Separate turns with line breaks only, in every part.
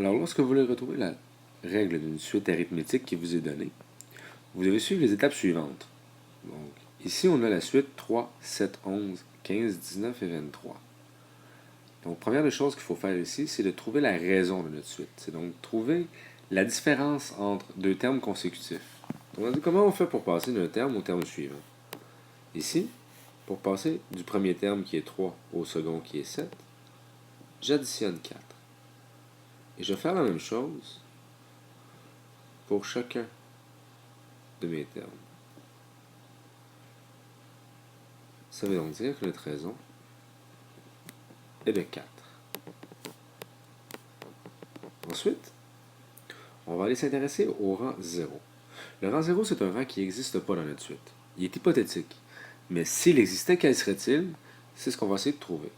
Alors, lorsque vous voulez retrouver la règle d'une suite arithmétique qui vous est donnée, vous devez suivre les étapes suivantes. Donc, ici, on a la suite 3, 7, 11, 15, 19 et 23. Donc, première des choses qu'il faut faire ici, c'est de trouver la raison de notre suite. C'est donc trouver la différence entre deux termes consécutifs. Donc, comment on fait pour passer d'un terme au terme suivant? Ici, pour passer du premier terme qui est 3 au second qui est 7, j'additionne 4. Et je vais faire la même chose pour chacun de mes termes. Ça veut donc dire que notre raison est de 4. Ensuite, on va aller s'intéresser au rang 0. Le rang 0, c'est un rang qui n'existe pas dans notre suite. Il est hypothétique. Mais s'il existait, quel serait-il? C'est ce qu'on va essayer de trouver.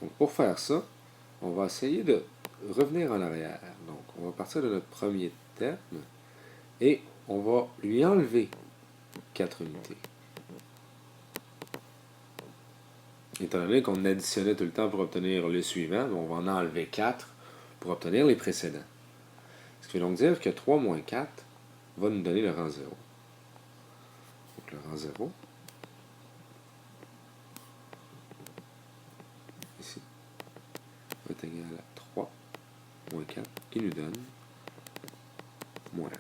Donc, pour faire ça, on va essayer de revenir en arrière. Donc, on va partir de notre premier terme et on va lui enlever 4 unités. Étant donné qu'on additionnait tout le temps pour obtenir le suivant, on va en enlever 4 pour obtenir les précédents. Ce qui veut donc dire que 3 moins 4 va nous donner le rang 0. Donc le rang 0, ici, va être égal à 3 moins 4, qui nous donne moins 1.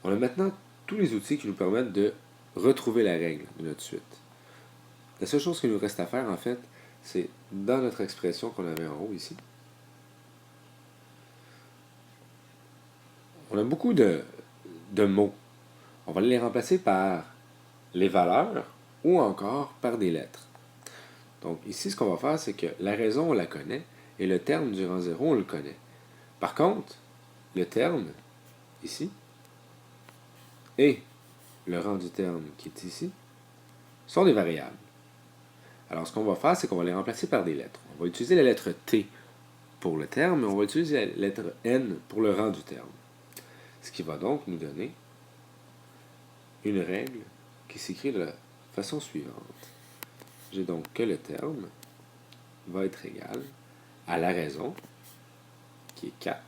On a maintenant tous les outils qui nous permettent de retrouver la règle de notre suite. La seule chose qu'il nous reste à faire, en fait, c'est dans notre expression qu'on avait en haut ici. On a beaucoup de mots. On va les remplacer par les valeurs ou encore par des lettres. Donc ici, ce qu'on va faire, c'est que la raison, on la connaît, et le terme du rang 0, on le connaît. Par contre, le terme, ici, et le rang du terme qui est ici, sont des variables. Alors, ce qu'on va faire, c'est qu'on va les remplacer par des lettres. On va utiliser la lettre T pour le terme, et on va utiliser la lettre N pour le rang du terme. Ce qui va donc nous donner une règle qui s'écrit de la façon suivante. J'ai donc que le terme va être égal à la raison, qui est 4,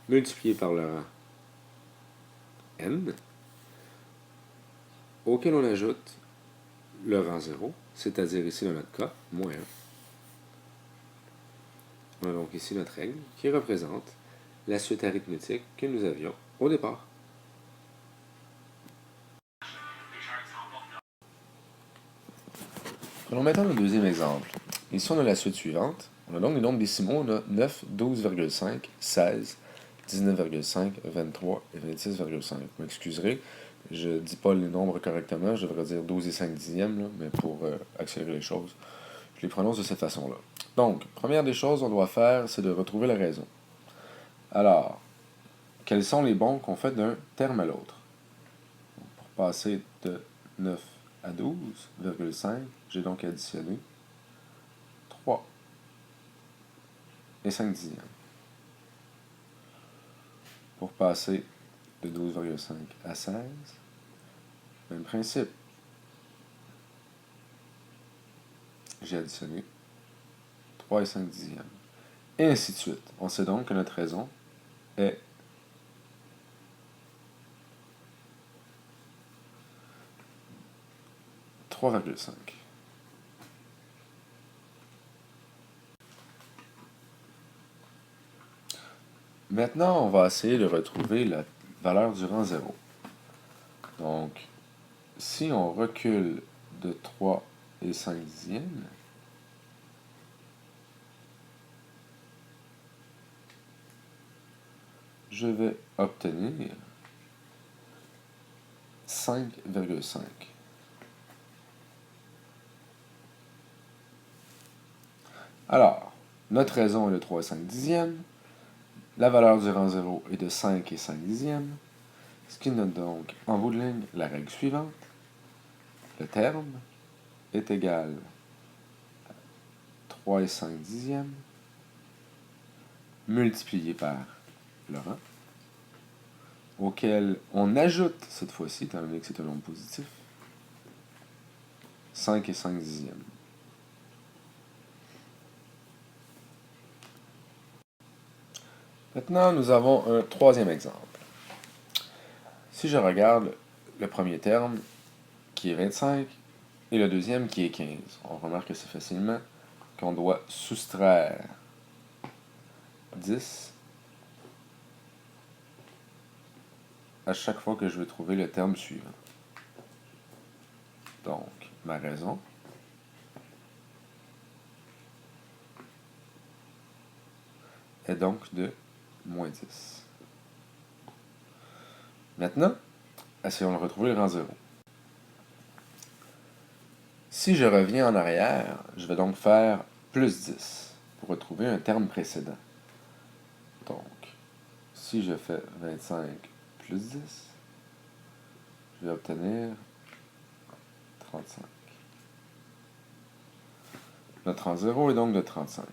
multiplié par le rang N, auquel on ajoute le rang 0, c'est-à-dire ici dans notre cas, moins 1. On a donc ici notre règle qui représente la suite arithmétique que nous avions au départ. Prenons maintenant le deuxième exemple. Ici, on a la suite suivante. On a donc les nombres décimaux. On a 9, 12,5, 16, 19,5, 23 et 26,5. Vous m'excuserez, je ne dis pas les nombres correctement. Je devrais dire 12 et 5 dixièmes, là, mais pour accélérer les choses, je les prononce de cette façon-là. Donc, première des choses qu'on doit faire, c'est de retrouver la raison. Alors, quels sont les bons qu'on fait d'un terme à l'autre? Pour passer de 9 à 12,5, j'ai donc additionné 3 et 5 dixièmes. Pour passer de 12,5 à 16, même principe. J'ai additionné 3 et 5 dixièmes. Et ainsi de suite. On sait donc que notre raison est 3,5. Maintenant, on va essayer de retrouver la valeur du rang 0. Donc, si on recule de 3 et 5 dixièmes, je vais obtenir 5,5. Alors, notre raison est de 3 et 5 dixièmes. La valeur du rang 0 est de 5 et 5 dixièmes. Ce qui nous donne donc, en bout de ligne, la règle suivante. Le terme est égal à 3 et 5 dixièmes multiplié par le rang, auquel on ajoute, cette fois-ci, étant donné que c'est un nombre positif, 5 et 5 dixièmes. Maintenant, nous avons un troisième exemple. Si je regarde le premier terme, qui est 25, et le deuxième, qui est 15, on remarque assez facilement qu'on doit soustraire 10 à chaque fois que je veux trouver le terme suivant. Donc, ma raison est donc de moins 10. Maintenant, essayons de retrouver le rang 0. Si je reviens en arrière, je vais donc faire plus 10 pour retrouver un terme précédent. Donc, si je fais 25 plus 10, je vais obtenir 35. Notre rang 0 est donc de 35.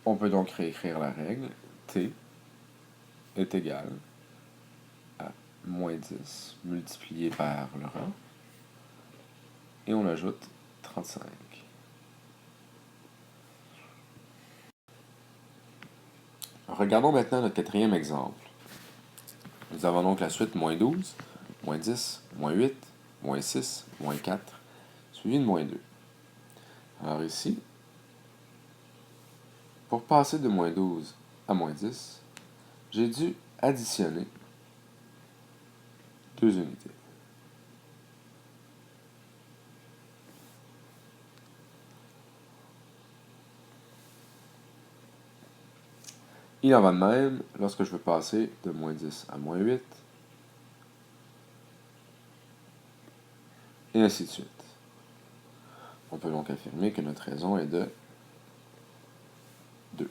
On peut donc réécrire la règle. T est égal à moins 10 multiplié par le rang. Et on ajoute 35. Regardons maintenant notre quatrième exemple. Nous avons donc la suite moins 12, moins 10, moins 8, moins 6, moins 4, suivi de moins 2. Alors ici, pour passer de moins 12 à moins 10, j'ai dû additionner 2 unités. Il en va de même lorsque je veux passer de moins 10 à moins 8, et ainsi de suite. On peut donc affirmer que notre raison est de 2.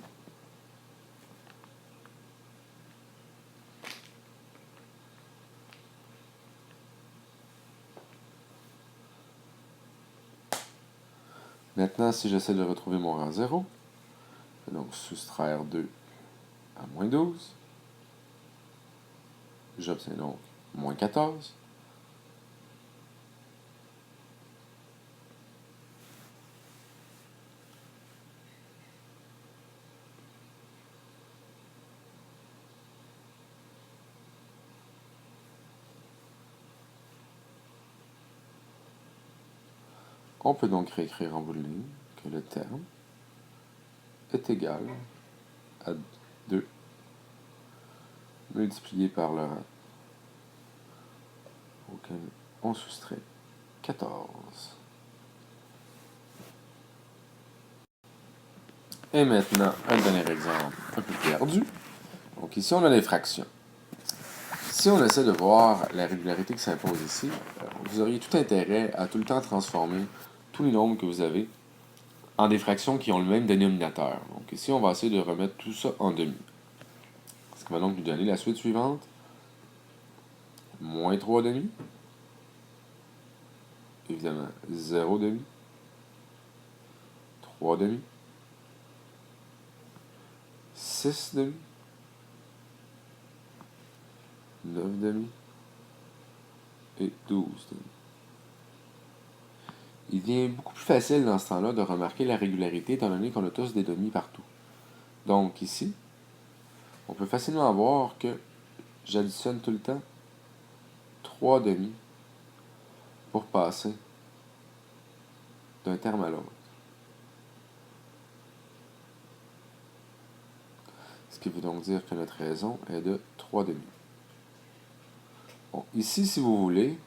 Maintenant, si j'essaie de retrouver mon rang 0, je vais donc soustraire 2 à moins 12. J'obtiens donc moins 14. On peut donc réécrire en bout de ligne que le terme est égal à 2 multiplié par le rang auquel on soustrait 14. Et maintenant, un dernier exemple un peu perdu. Donc ici, on a les fractions. Si on essaie de voir la régularité qui s'impose ici, vous auriez tout intérêt à tout le temps transformer tous les nombres que vous avez en des fractions qui ont le même dénominateur. Donc ici, on va essayer de remettre tout ça en demi. Ce qui va donc nous donner la suite suivante. Moins 3 demi. Évidemment, 0 demi. 3 demi. 6 demi. 9 demi. Et 12 demi. Il devient beaucoup plus facile dans ce temps-là de remarquer la régularité étant donné qu'on a tous des demi partout. Donc ici, on peut facilement voir que j'additionne tout le temps 3 demi pour passer d'un terme à l'autre. Ce qui veut donc dire que notre raison est de 3 demi. Bon, ici, si vous voulez,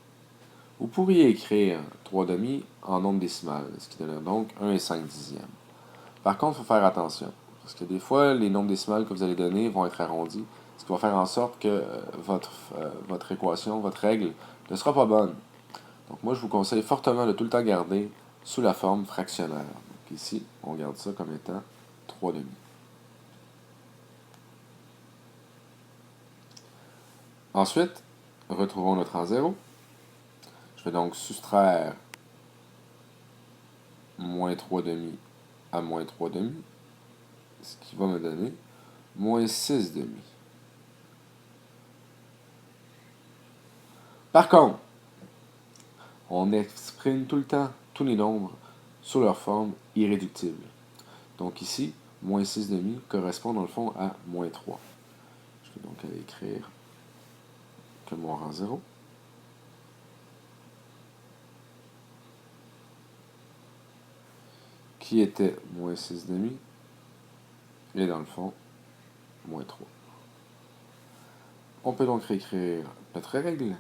vous pourriez écrire 3 demi en nombre décimal, ce qui donnerait donc 1,5. Par contre, il faut faire attention, parce que des fois, les nombres décimales que vous allez donner vont être arrondis, ce qui va faire en sorte que votre équation, votre règle, ne sera pas bonne. Donc moi, je vous conseille fortement de tout le temps garder sous la forme fractionnaire. Donc ici, on garde ça comme étant 3 demi. Ensuite, retrouvons notre rang 0. Je vais donc soustraire moins 3 demi à moins 3 demi, ce qui va me donner moins 6 demi. Par contre, on exprime tout le temps tous les nombres sous leur forme irréductible. Donc ici, moins 6,5 correspond dans le fond à moins 3. Je vais donc aller écrire que mon rang 0. Qui était moins 6,5 et dans le fond, moins 3. On peut donc réécrire notre règle.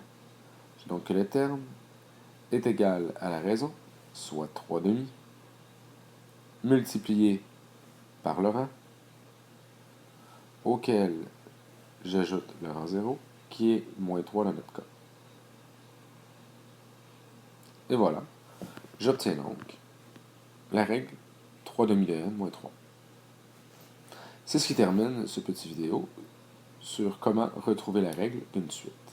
Donc que le terme est égal à la raison, soit 3,5, multiplié par le rang, auquel j'ajoute le rang 0, qui est moins 3 dans notre cas. Et voilà, j'obtiens donc la règle 3,5 de n moins 3. C'est ce qui termine ce petit vidéo sur comment retrouver la règle d'une suite.